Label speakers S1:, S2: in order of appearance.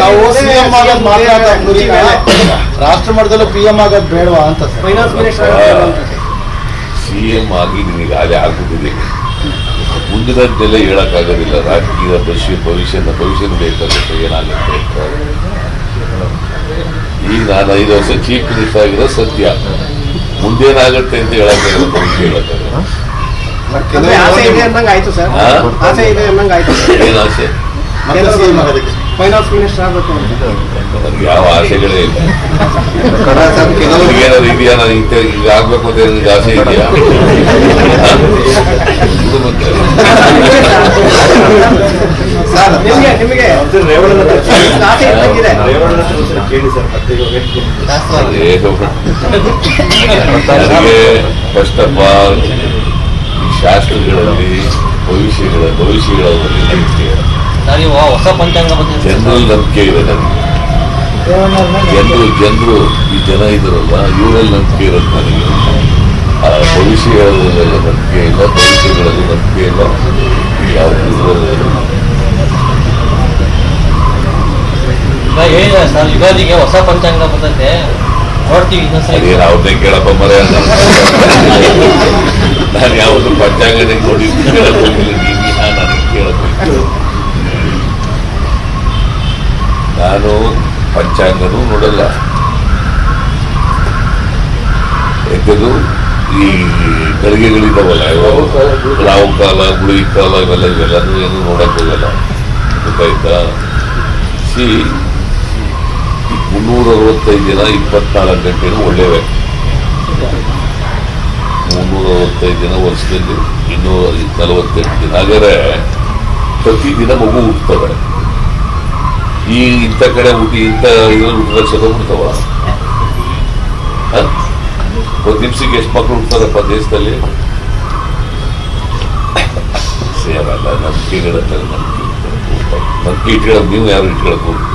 S1: ನಾವು ಸಿಎಂ ಆಗೋದು ಮಾತಾಡೋದು ರಾಷ್ಟ್ರ ಮಟ್ಟದಲ್ಲೂ PM ಆಗೋದು ಬೇಡವಾ ಅಂತ ಸರ್.
S2: ಫೈನಾನ್ಸ್ ಮಿನಿಸ್ಟರ್
S3: CM ಆಗಿ ನಿನಗೆ ಅದೇ ಆಗ್ಬಿಟ್ಟಿದೆ. ಮುಂದಿನದ್ದೆಲ್ಲ ಹೇಳಕ್ಕಾಗೋದಿಲ್ಲ. ರಾಜಕೀಯ ಭವಿಷ್ಯದ ಬೇಕಾಗುತ್ತೆ ಏನಾಗುತ್ತೆ. ಈಗ ನಾನು 5 ವರ್ಷ ಚೀಫ್ ಮಿನಿಸ್ಟರ್ ಆಗಿರೋ ಸತ್ಯ. ಮುಂದೇನಾಗುತ್ತೆ ಅಂತ ಹೇಳಕ್ಕಾಗಲ್ಲ, ಭವಿಷ್ಯ ಹೇಳಕ್ಕಾಗಲ್ಲ.
S2: ಆಸೆ ಇದೆ ಅನ್ನಂಗೆ ಆಯ್ತು ಸರ್. ಆಸೆ ಇದೆ ಅನ್ನಂಗೆ ಆಯ್ತು.
S3: ಏನ್ ಆಸೆ?
S2: ಫೈನಾನ್ಸ್ ಮಿನಿಸ್ಟರ್ ಆಗಬೇಕು ಅಂತ
S3: ನನಗೆ ಯಾವ ಆಸೆಗಳೇ ಇಲ್ಲ. ಏನಾದ್ರು ಇದೆಯಾ? ನಾನು ಈಗ ಆಗ್ಬೇಕು ಅಂತ ನನಗೆ ಆಸೆ ಇದೆಯಾ?
S2: ನಿಮಗೆ ಆಸೆ ಇದ್ದಂಗಿದೆ.
S3: ನನಗೆ ಫಸ್ಟ್ ಆಫ್ ಆಲ್ ಶಾಸ್ತ್ರಗಳಲ್ಲಿ ಭವಿಷ್ಯಗಳಲ್ಲಿ
S4: ಹೊಸ ಪಂಚಾಂಗ
S3: ಜನರಲ್ ನಂಬಿಕೆ ಇದೆ ನನಗೆ. ಜನರು ಈ ಜನ ಇದ್ರಲ್ಲ, ಇವರಲ್ಲಿ ನಂಬಿಕೆ ಇರೋದು ನನಗೆ. ಆ ಭವಿಷ್ಯಗಳಲ್ಲೆಲ್ಲ ನಂಬಿಕೆ ಇಲ್ಲ, ಭವಿಷ್ಯಗಳಲ್ಲಿ ನಂಬಿಕೆ ಇಲ್ಲ.
S4: ಹೇಳಿದ ಸರ್, ಯುಗಾದಿಗೆ ಹೊಸ ಪಂಚಾಂಗ ಬರ್ತೈತೆ, ನೋಡ್ತೀವಿ ಇನ್ನೊಂದ್ಸರಿ.
S3: ಅವ್ರನ್ನೇ ಕೇಳಪ್ಪ ಮರ. ನಾನು ಯಾವುದು ಪಂಚಾಂಗನೇ ನೋಡಿ ಕೇಳಕ್ ಹೋಗಿಲ್ಲ. ನನಗೆ ಕೇಳಬೇಕು. ನಾನು ಪಂಚಾಂಗನೂ ನೋಡಲ್ಲ. ಯಾಕಂದು ಈ ಗಳಿಗೆಗಳಿದಾವಲ್ಲ, ರಾವು ಕಾಲ, ಗುಳಿ ಕಾಲ, ಇವೆಲ್ಲನೂ ಏನು ನೋಡಕ್ ಹೋಗಲ್ಲ. ಗೊತ್ತಾಯ್ತಾ? 365 ದಿನ 24 ಗಂಟೆನೂ ಒಳ್ಳೆಯವೇ. 365 ದಿನ ವರ್ಷದಲ್ಲಿ 248 ದಿನ. ಹಾಗಾದ್ರೆ ಪ್ರತಿದಿನ ಮಗು ಹುಟ್ಟುತ್ತವೆ. ಈ ಇಂಥ ಕಡೆ ಹುಟ್ಟಿ ಇಂಥ ಇದ್ರಲ್ಲಿ ಹುಟ್ಟಿದಾಗ ಸತ್ತೋಗ್ಬಿಡ್ತಾವ. 1 ನಿಮಿಷಕ್ಕೆ ಎಷ್ಟು ಮಕ್ಕಳು ಹುಡ್ತಾರಪ್ಪ ದೇಶದಲ್ಲಿ? ಸೇರಲ್ಲ. ನಂಬಿಕೆಗಳಲ್ಲ. ನಂಬಿಕೆ ಇಟ್ಕೊಳ್ಳೋದು ನೀವು ಯಾರು ಇಟ್ಕೊಳಕ್ ಹೋಗಿ